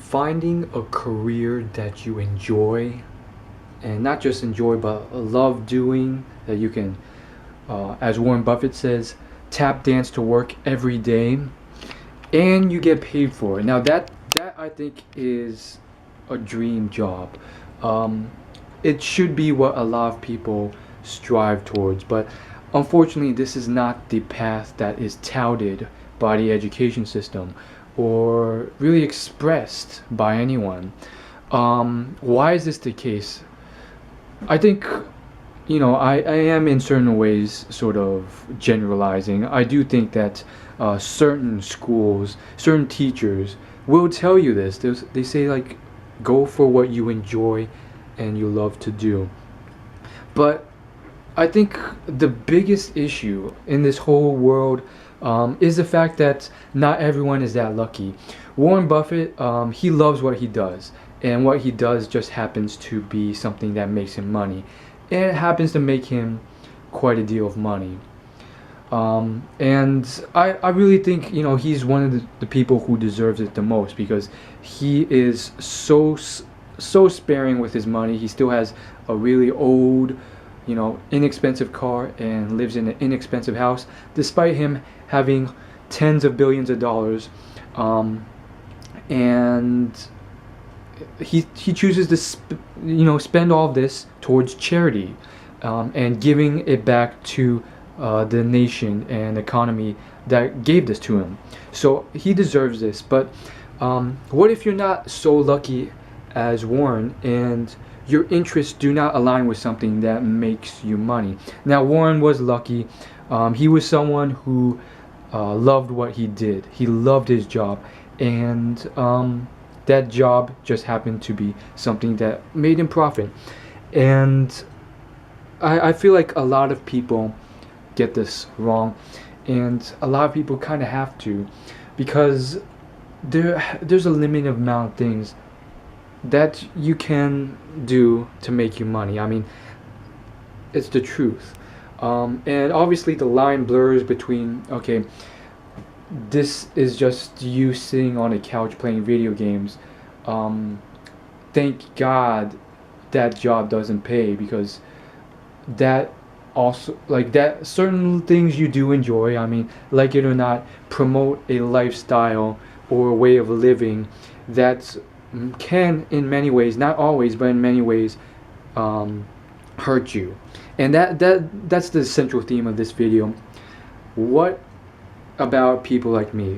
finding a career that you enjoy, and not just enjoy but love doing, that you can, as Warren Buffett says, tap dance to work every day, and you get paid for it. Now that I think is a dream job. Um, it should be what a lot of people strive towards, but unfortunately, this is not the path that is touted by the education system or really expressed by anyone. Why is this the case? I think, I am in certain ways sort of generalizing. I do think that certain schools, certain teachers will tell you this. They say, like, go for what you enjoy and you love to do. But I think the biggest issue in this whole world is the fact that not everyone is that lucky. Warren Buffett, he loves what he does, and what he does just happens to be something that makes him money, and it happens to make him quite a deal of money. And I really think, he's one of the people who deserves it the most, because he is so sparing with his money. He still has a really old, inexpensive car and lives in an inexpensive house, despite him having tens of billions of dollars. And he chooses to spend all of this towards charity, and giving it back to the nation and economy that gave this to him. So he deserves this. But what if you're not so lucky as Warren, and your interests do not align with something that makes you money? Now, Warren was lucky. He was someone who loved what he did. He loved his job, and that job just happened to be something that made him profit. And I feel like a lot of people get this wrong, and a lot of people kind of have to, because there's a limited amount of things that you can do to make you money. I mean, it's the truth. And obviously the line blurs between, okay, this is just you sitting on a couch playing video games. Thank God that job doesn't pay, because that also, like, that certain things you do enjoy, I mean, like it or not, promote a lifestyle or a way of living that can, in many ways, not always, but in many ways, hurt you. And that's the central theme of this video. What about people like me?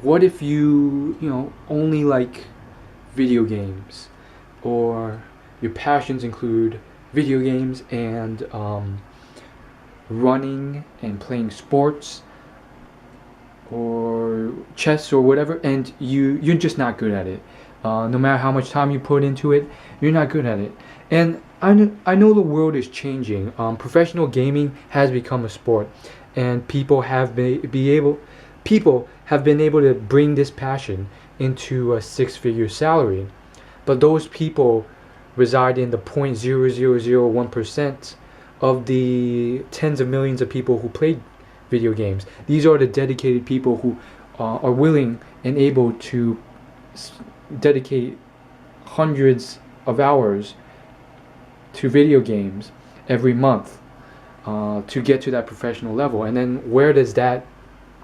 What if you only like video games, or your passions include video games and running and playing sports or chess or whatever, and you're just not good at it. No matter how much time you put into it, you're not good at it. And I know the world is changing. Professional gaming has become a sport, and people have been able to bring this passion into a six-figure salary. But those people reside in the 0.0001% of the tens of millions of people who play video games. These are the dedicated people who are willing and able to dedicate hundreds of hours to video games every month to get to that professional level. And then where does that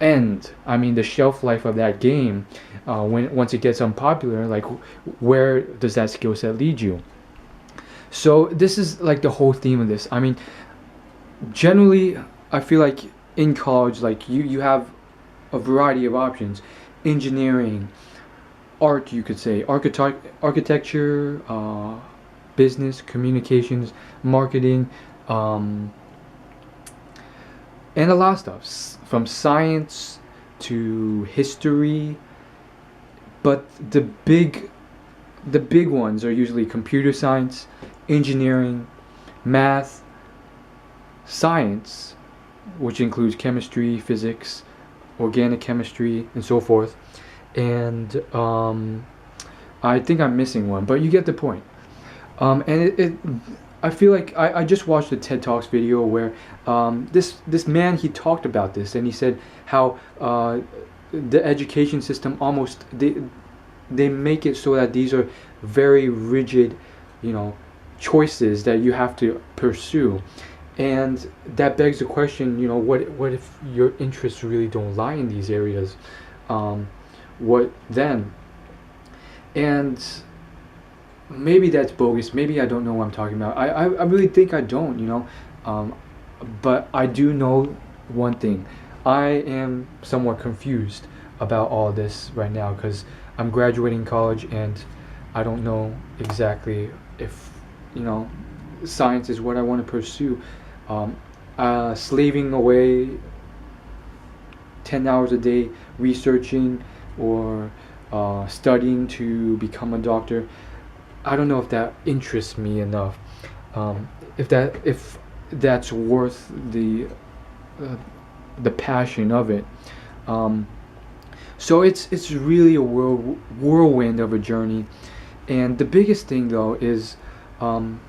end? I mean, the shelf life of that game, once it gets unpopular, like, where does that skill set lead you? So this is like the whole theme of this. I mean, generally, I feel like in college, like, you have a variety of options: engineering, art, you could say, architecture, business, communications, marketing, and a lot of stuff, from science to history. But the big ones are usually computer science, engineering, math, science, which includes chemistry, physics, organic chemistry, and so forth. And I think I'm missing one, but you get the point. And I feel like I just watched a TED Talks video where this man, he talked about this, and he said how the education system almost they make it so that these are very rigid, you know, choices that you have to pursue. And that begs the question, you know, what if your interests really don't lie in these areas? um, what then? And maybe that's bogus, maybe I don't know what I'm talking about. I really think I don't, you know. um, but I do know one thing. I am somewhat confused about all this right now because I'm graduating college and I don't know exactly if, you know, science is what I want to pursue. Um, Slaving away 10 hours a day researching or studying to become a doctor, I don't know if that interests me enough. If that's worth uh, the passion of it. Um, so it's really a whirlwind of a journey, and the biggest thing though is, um,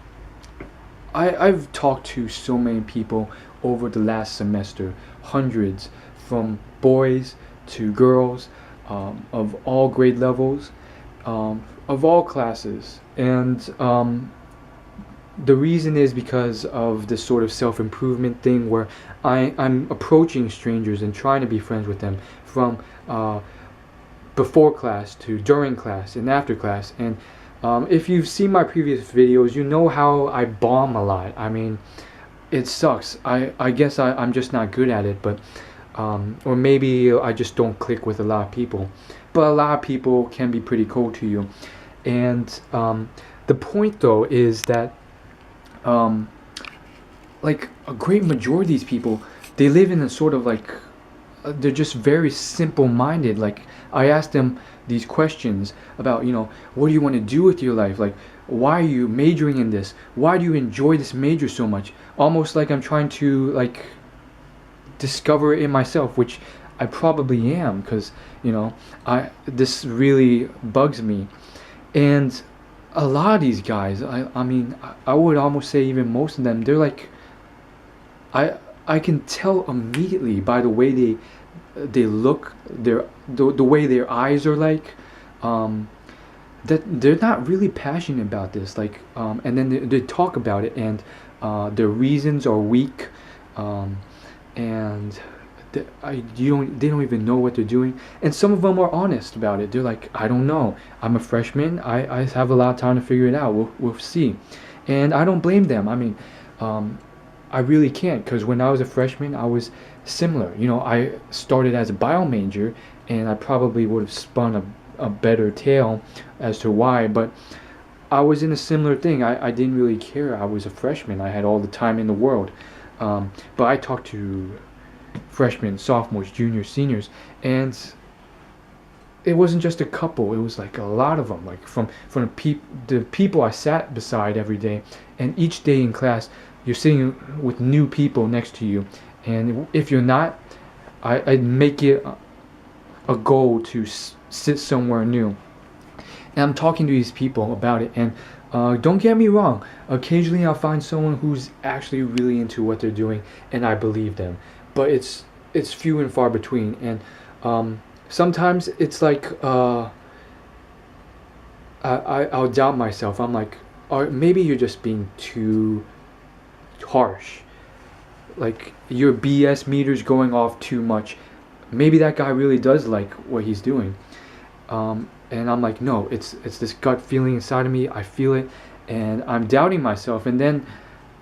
I've talked to so many people over the last semester, hundreds, from boys to girls, of all grade levels, of all classes, and the reason is because of this sort of self-improvement thing where I'm approaching strangers and trying to be friends with them from before class to during class and after class. And if you've seen my previous videos, you know how I bomb a lot. I mean, it sucks. I guess I'm just not good at it, but or maybe I just don't click with a lot of people. But a lot of people can be pretty cold to you. And the point though is that um, like a great majority of these people, they live in a sort of like they're just very simple minded. Like I asked them these questions about, you know, what do you want to do with your life, like why are you majoring in this, why do you enjoy this major so much, almost like I'm trying to like discover it in myself, which I probably am, because, you know, I this really bugs me. And a lot of these guys, I mean, I would almost say even most of them, they're like, I can tell immediately by the way they look, the way their eyes are like, um, that they're not really passionate about this. Like, and then they talk about it, and their reasons are weak, um, and they don't even know what they're doing. And some of them are honest about it. They're like, I don't know. I'm a freshman. I have a lot of time to figure it out. We'll see. And I don't blame them. I mean, um, I really can't, because when I was a freshman, I was similar. You know, I started as a bio major, and I probably would have spun a better tale as to why, but I was in a similar thing. I didn't really care. I was a freshman. I had all the time in the world. But I talked to freshmen, sophomores, juniors, seniors, and it wasn't just a couple. It was like a lot of them, like from the people I sat beside every day. And each day in class, you're sitting with new people next to you, and if you're not, I'd make it a goal to sit somewhere new. And I'm talking to these people about it, and don't get me wrong, occasionally I'll find someone who's actually really into what they're doing, and I believe them. But it's few and far between, and sometimes it's like I'll doubt myself. I'm like, or maybe you're just being too harsh. Like your BS meter's going off too much. Maybe that guy really does like what he's doing. And I'm like, no, it's this gut feeling inside of me. I feel it, and I'm doubting myself. And then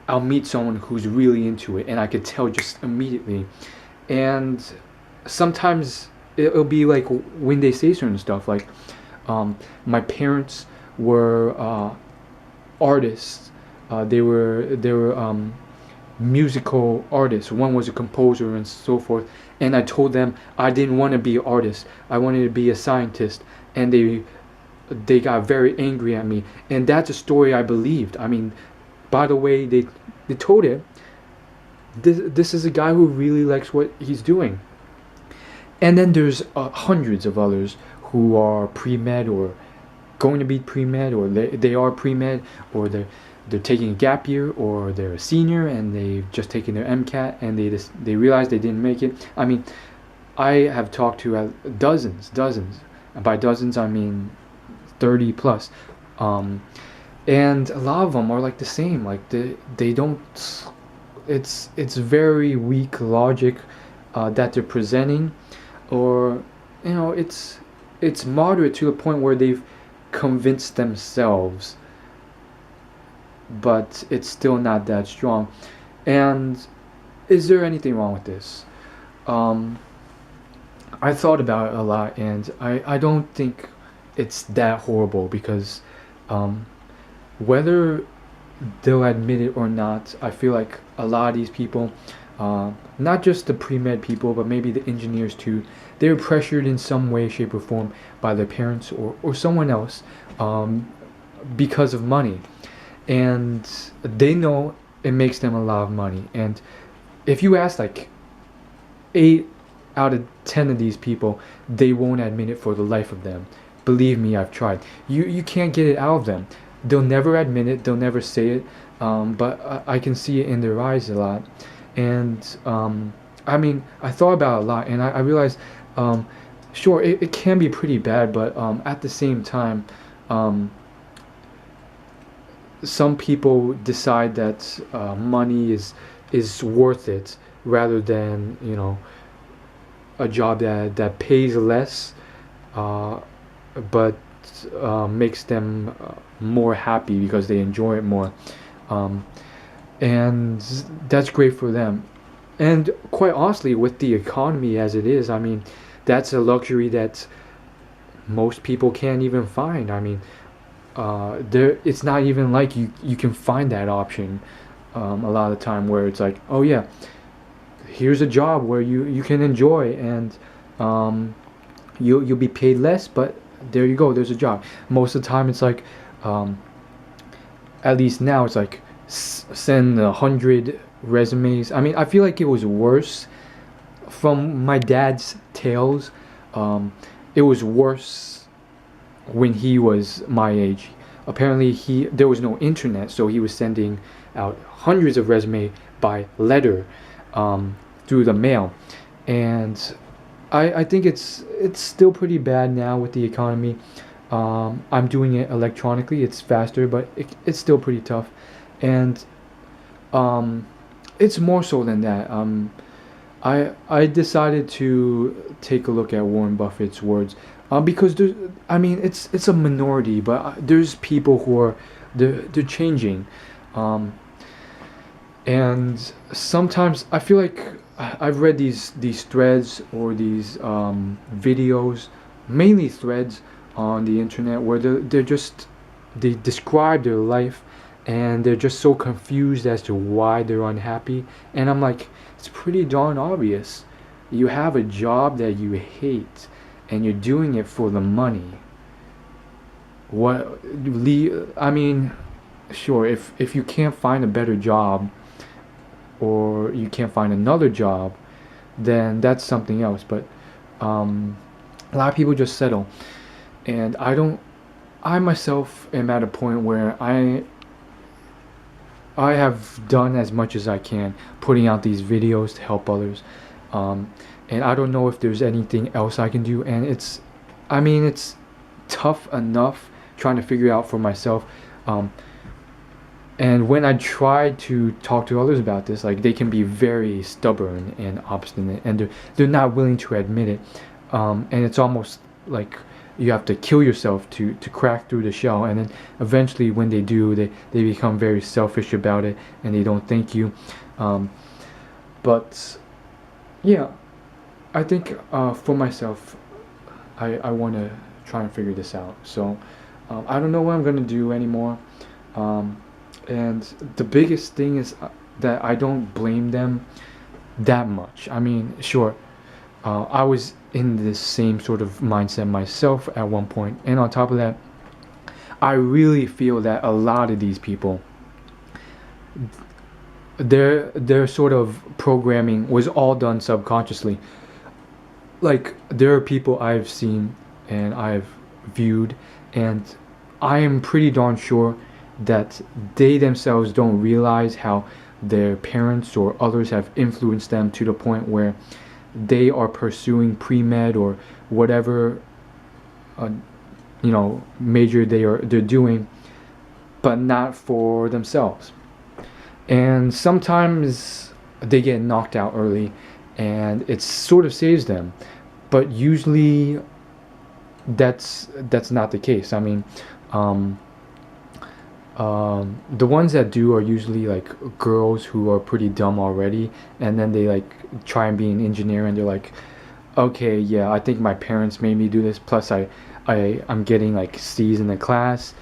I'll meet someone who's really into it, and I could tell just immediately. And sometimes it'll be like when they say certain stuff, like my parents were artists. They were musical artists. One was a composer and so forth. And I told them I didn't want to be an artist. I wanted to be a scientist. And they got very angry at me. And that's a story I believed. I mean, by the way they told it, this is a guy who really likes what he's doing. And then there's hundreds of others who are pre-med or going to be pre-med, or they are pre-med, or they're taking a gap year, or they're a senior and they've just taken their MCAT and they realize they didn't make it. I mean, I have talked to dozens. And by dozens, I mean 30 plus. Um, and a lot of them are like the same. Like they don't. It's very weak logic that they're presenting, or it's moderate to the point where they've convinced themselves, but it's still not that strong. And is there anything wrong with this? Um, I thought about it a lot, and I don't think it's that horrible because um, whether they'll admit it or not, I feel like a lot of these people, not just the pre-med people, but maybe the engineers too, they're pressured in some way, shape, or form by their parents or someone else um, because of money. And they know it makes them a lot of money. And if you ask like 8 out of 10 of these people, they won't admit it for the life of them. Believe me, I've tried. You can't get it out of them. They'll never admit it. They'll never say it. But I can see it in their eyes a lot. And I mean, I thought about it a lot, and I realized, sure, it can be pretty bad, but at the same time, some people decide that money is worth it rather than a job that pays less, uh, but makes them more happy because they enjoy it more, um, and that's great for them. And quite honestly, with the economy as it is, I mean, that's a luxury that most people can't even find. I mean, there it's not even like you can find that option a lot of the time where it's like, oh yeah, here's a job where you can enjoy, and you'll be paid less, but there you go, there's a job. Most of the time it's like, um, at least now it's like send 100 resumes. I mean, I feel like it was worse from my dad's tales. um, it was worse when he was my age. Apparently there was no internet, so he was sending out hundreds of resume by letter, through the mail. And I think it's still pretty bad now with the economy. I'm doing it electronically. It's faster, but it's still pretty tough. And um, it's more so than that. I decided to take a look at Warren Buffett's words, because I mean, it's a minority, but there's people who are they're changing. Um, and sometimes I feel like I've read these threads or these videos, mainly threads on the internet, where they describe their life, and they're just so confused as to why they're unhappy. And I'm like, it's pretty darn obvious. You have a job that you hate, and you're doing it for the money. I mean, sure, if you can't find a better job, or you can't find another job, then that's something else. But a lot of people just settle, and I myself am at a point where I have done as much as I can, putting out these videos to help others, and I don't know if there's anything else I can do. And I mean, it's tough enough trying to figure out for myself. And when I try to talk to others about this, like, they can be very stubborn and obstinate, and they're not willing to admit it. And it's almost like you have to kill yourself to crack through the shell. And then eventually, when they do, they become very selfish about it, and they don't thank you. But yeah, I think for myself, I want to try and figure this out. So I don't know what I'm gonna do anymore. And the biggest thing is that I don't blame them that much. I mean, sure, I was in this same sort of mindset myself at one point, and on top of that, I really feel that a lot of these people, their sort of programming was all done subconsciously. Like, there are people I've seen and I've viewed, and I am pretty darn sure that they themselves don't realize how their parents or others have influenced them to the point where they are pursuing pre-med or whatever uh, major they're doing, but not for themselves. And sometimes they get knocked out early, and it sort of saves them. But usually, that's not the case. I mean, um, the ones that do are usually like girls who are pretty dumb already, and then they like try and be an engineer, and they're like, okay, yeah, I think my parents made me do this. Plus, I'm getting like C's in the class.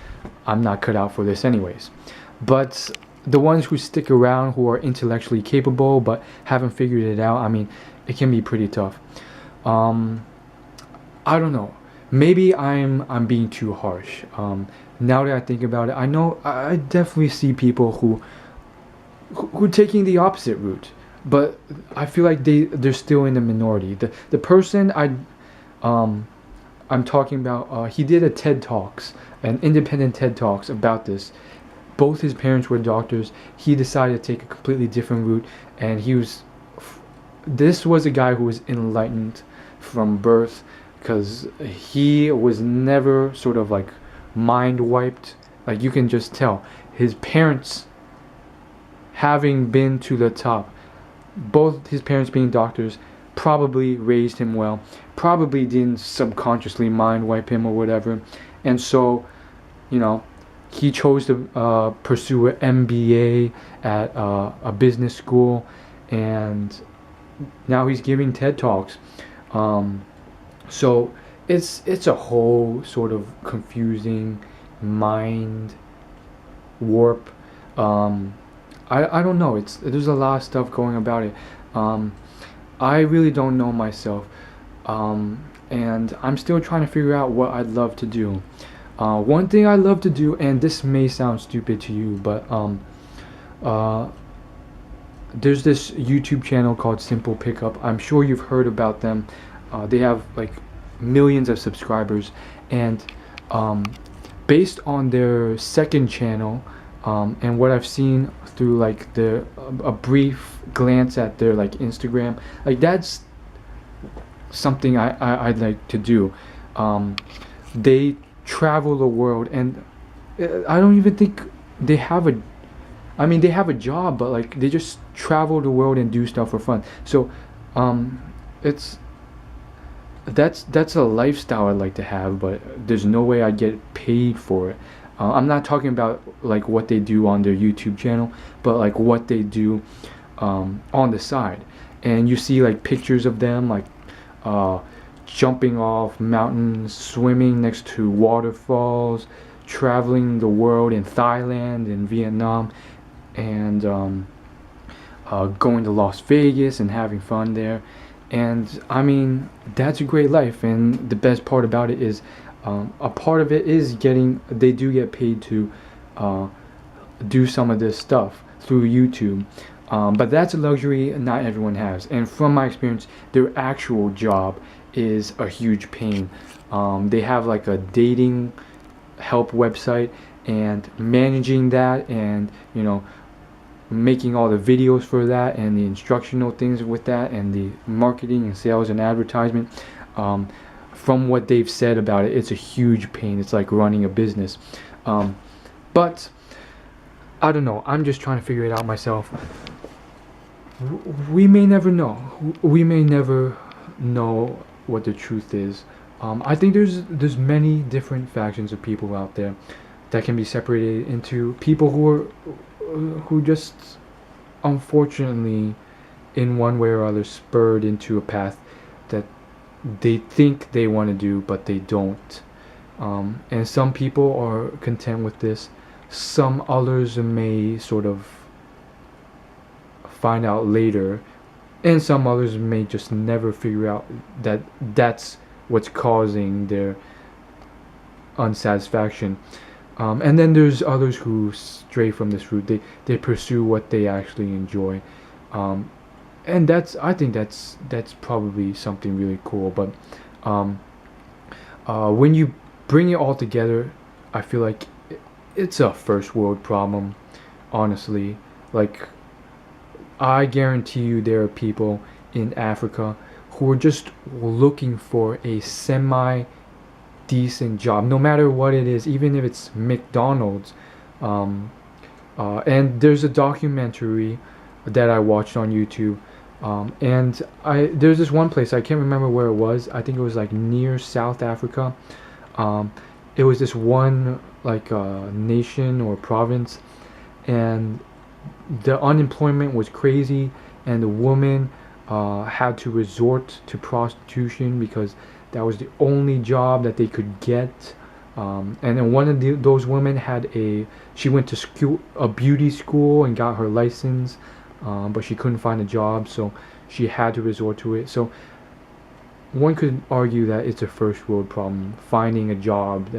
I'm not cut out for this anyways. But the ones who stick around, who are intellectually capable but haven't figured it out, I mean, it can be pretty tough. Um, I don't know. Maybe I'm being too harsh. Now that I think about it, I know I definitely see people who are taking the opposite route, but I feel like they're still in the minority. The person um I'm talking about, he did a TED Talks, an independent TED Talks about this. Both his parents were doctors. He decided to take a completely different route, and this was a guy who was enlightened from birth, because he was never sort of like mind wiped. Like, you can just tell his parents, having been to the top, both his parents being doctors, probably raised him well, probably didn't subconsciously mind wipe him or whatever. And so, you know, he chose to pursue an MBA at a business school, and now he's giving TED Talks. So it's a whole sort of confusing mind warp. I don't know. There's a lot of stuff going about it. I really don't know myself, and I'm still trying to figure out what I'd love to do. One thing I love to do, and this may sound stupid to you, but uh, there's this YouTube channel called Simple Pickup. I'm sure you've heard about them. They have like millions of subscribers, and based on their second channel, and what I've seen through like a brief glance at their like Instagram, like that's something I'd like to do. They travel the world, and I don't even think they have a I mean, they have a job, but like they just travel the world and do stuff for fun. So it's that's a lifestyle I'd like to have, but there's no way I'd get paid for it. I'm not talking about like what they do on their YouTube channel, but like what they do on the side. And you see like pictures of them like uh, jumping off mountains, swimming next to waterfalls, traveling the world in Thailand and Vietnam, and going to Las Vegas and having fun there. And I mean, that's a great life. And the best part about it is, a part of it is they do get paid to do some of this stuff through YouTube. But that's a luxury not everyone has. And from my experience, their actual job is a huge pain. They have like a dating help website, and managing that, and making all the videos for that, and the instructional things with that, and the marketing and sales and advertisement. From what they've said about it, it's a huge pain. It's like running a business. But I don't know. I'm just trying to figure it out myself. We may never know. We may never know what the truth is. I think there's many different factions of people out there that can be separated into people who just unfortunately in one way or other spurred into a path that they think they want to do but they don't. And some people are content with this. Some others may sort of find out later, and some others may just never figure out that that's what's causing their unsatisfaction. And then there's others who stray from this route. They pursue what they actually enjoy, and I think that's probably something really cool. But when you bring it all together, I feel like it's a first world problem, honestly. Like, I guarantee you there are people in Africa who are just looking for a semi decent job, no matter what it is, even if it's McDonald's. Um, and there's a documentary that I watched on YouTube. And there's this one place, I can't remember where it was. I think it was like near South Africa. Um, it was this one like nation or province, and the unemployment was crazy, and the woman had to resort to prostitution because that was the only job that they could get. And then one of those women she went to school, a beauty school, and got her license, but she couldn't find a job, so she had to resort to it. So one could argue that it's a first world problem, finding a job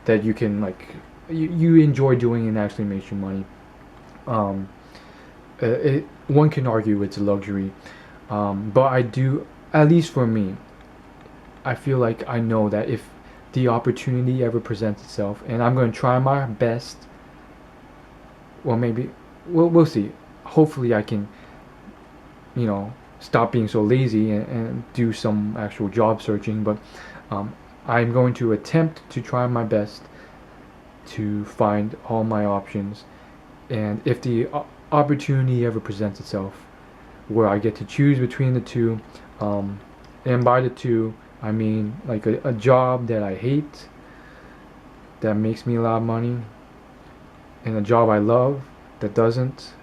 that you can like you enjoy doing and actually makes you money. Um, One can argue it's a luxury, but I do, at least for me, I feel like I know that if the opportunity ever presents itself, and I'm going to try my best, well, maybe we'll see. Hopefully, I can, stop being so lazy and do some actual job searching. But I'm going to attempt to try my best to find all my options, and if the opportunity ever presents itself, where I get to choose between the two, and by the two, I mean like a job that I hate, that makes me a lot of money, and a job I love that doesn't,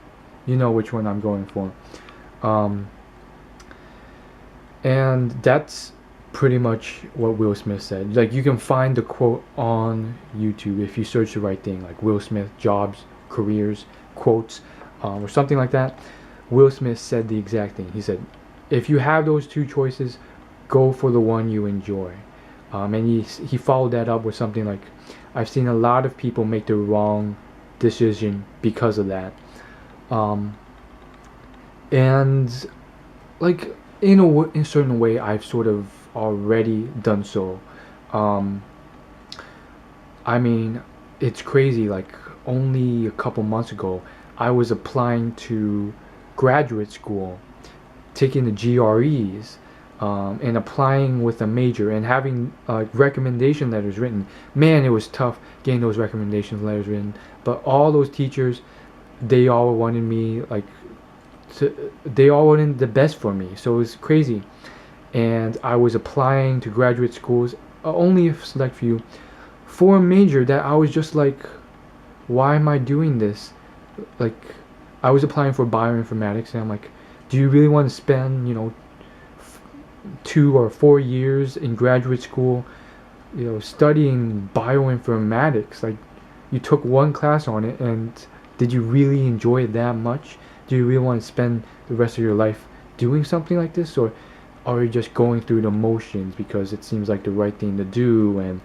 you know which one I'm going for. And that's pretty much what Will Smith said. Like, you can find the quote on YouTube if you search the right thing, like Will Smith jobs, careers, quotes, or something like that. Will Smith said the exact thing. He said, if you have those two choices, go for the one you enjoy. And he followed that up with something like, I've seen a lot of people make the wrong decision because of that. And like in a certain way, I've sort of already done so. I mean, it's crazy. Like, only a couple months ago, I was applying to graduate school, taking the GREs, and applying with a major and having recommendation letters written. Man, it was tough getting those recommendation letters written. But all those teachers, they all wanted me they all wanted the best for me. So it was crazy. And I was applying to graduate schools, only a select few, for a major that I was just like, why am I doing this? Like, I was applying for bioinformatics, and I'm like, do you really want to spend 2 or 4 years in graduate school, studying bioinformatics? Like, you took one class on it, and did you really enjoy it that much? Do you really want to spend the rest of your life doing something like this, or are you just going through the motions because it seems like the right thing to do, and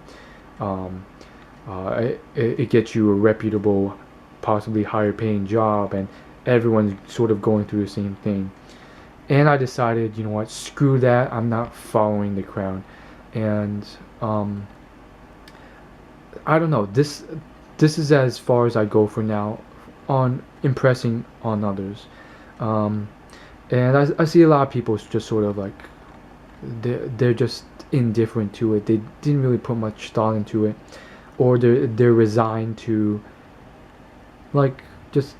it gets you a reputable, possibly higher paying job, and everyone's sort of going through the same thing? And I decided, you know what, screw that, I'm not following the crowd. And I don't know, this is as far as I go for now on impressing on others. And I see a lot of people just sort of like, they're just indifferent to it. They didn't really put much thought into it, or they're resigned to like just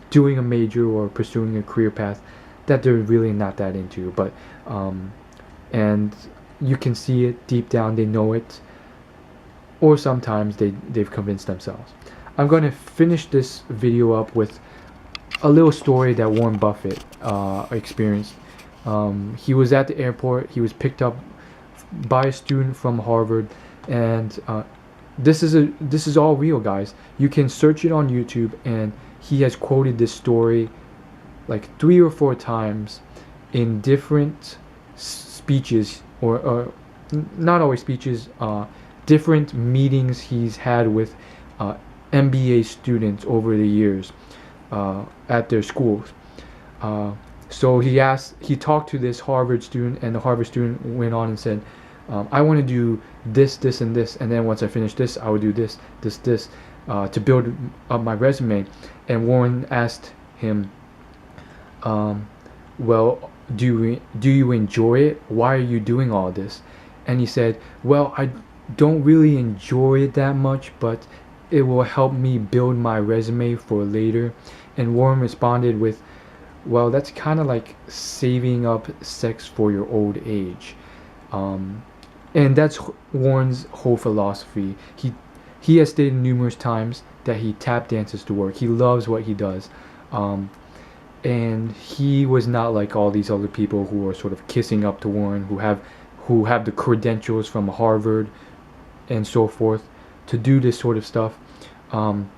doing a major or pursuing a career path that they're really not that into. But and you can see it deep down, they know it, or sometimes they've convinced themselves. I'm going to finish this video up with a little story that Warren Buffett experienced. He was at the airport. He was picked up by a student from Harvard, and this is all real, guys. You can search it on YouTube, and he has quoted this story like 3 or 4 times in different speeches, or not always speeches, different meetings he's had with MBA students over the years at their schools. So he talked to this Harvard student, and the Harvard student went on and said, I want to do this, this, and this, and then once I finish this, I will do this, this, this, to build up my resume. And Warren asked him, well, do you enjoy it? Why are you doing all this? And he said, well, I don't really enjoy it that much, but it will help me build my resume for later. And Warren responded with, well, that's kind of like saving up sex for your old age. Um, and that's Warren's whole philosophy. He has stated numerous times that he tap dances to work. He loves what he does. Um, and he was not like all these other people who are sort of kissing up to Warren, who have the credentials from Harvard and so forth to do this sort of stuff. Um,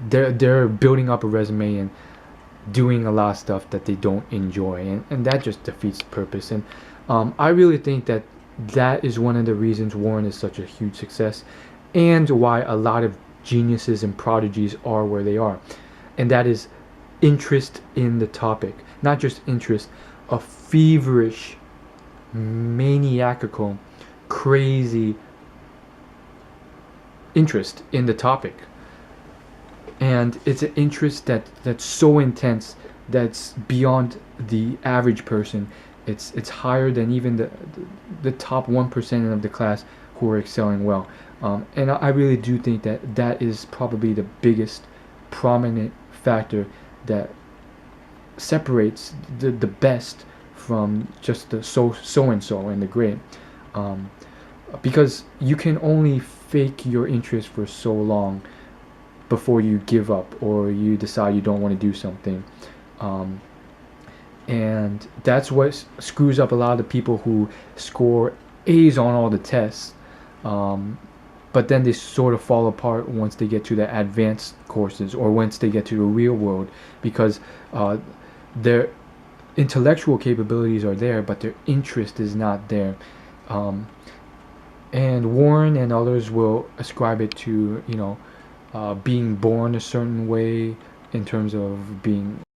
they're building up a resume and doing a lot of stuff that they don't enjoy, and that just defeats the purpose. And I really think that that is one of the reasons Warren is such a huge success, and why a lot of geniuses and prodigies are where they are, and that is interest in the topic. Not just interest, a feverish, maniacal, crazy interest in the topic. And it's an interest that's so intense, that's beyond the average person. It's higher than even the top 1% of the class who are excelling well. And I really do think that that is probably the biggest prominent factor that separates the best from just the so and so and the great. Um, because you can only fake your interest for so long before you give up or you decide you don't want to do something. Um, and that's what screws up a lot of the people who score A's on all the tests. Um, but then they sort of fall apart once they get to the advanced courses or once they get to the real world, because their intellectual capabilities are there, but their interest is not there. Um, and Warren and others will ascribe it to, being born a certain way in terms of being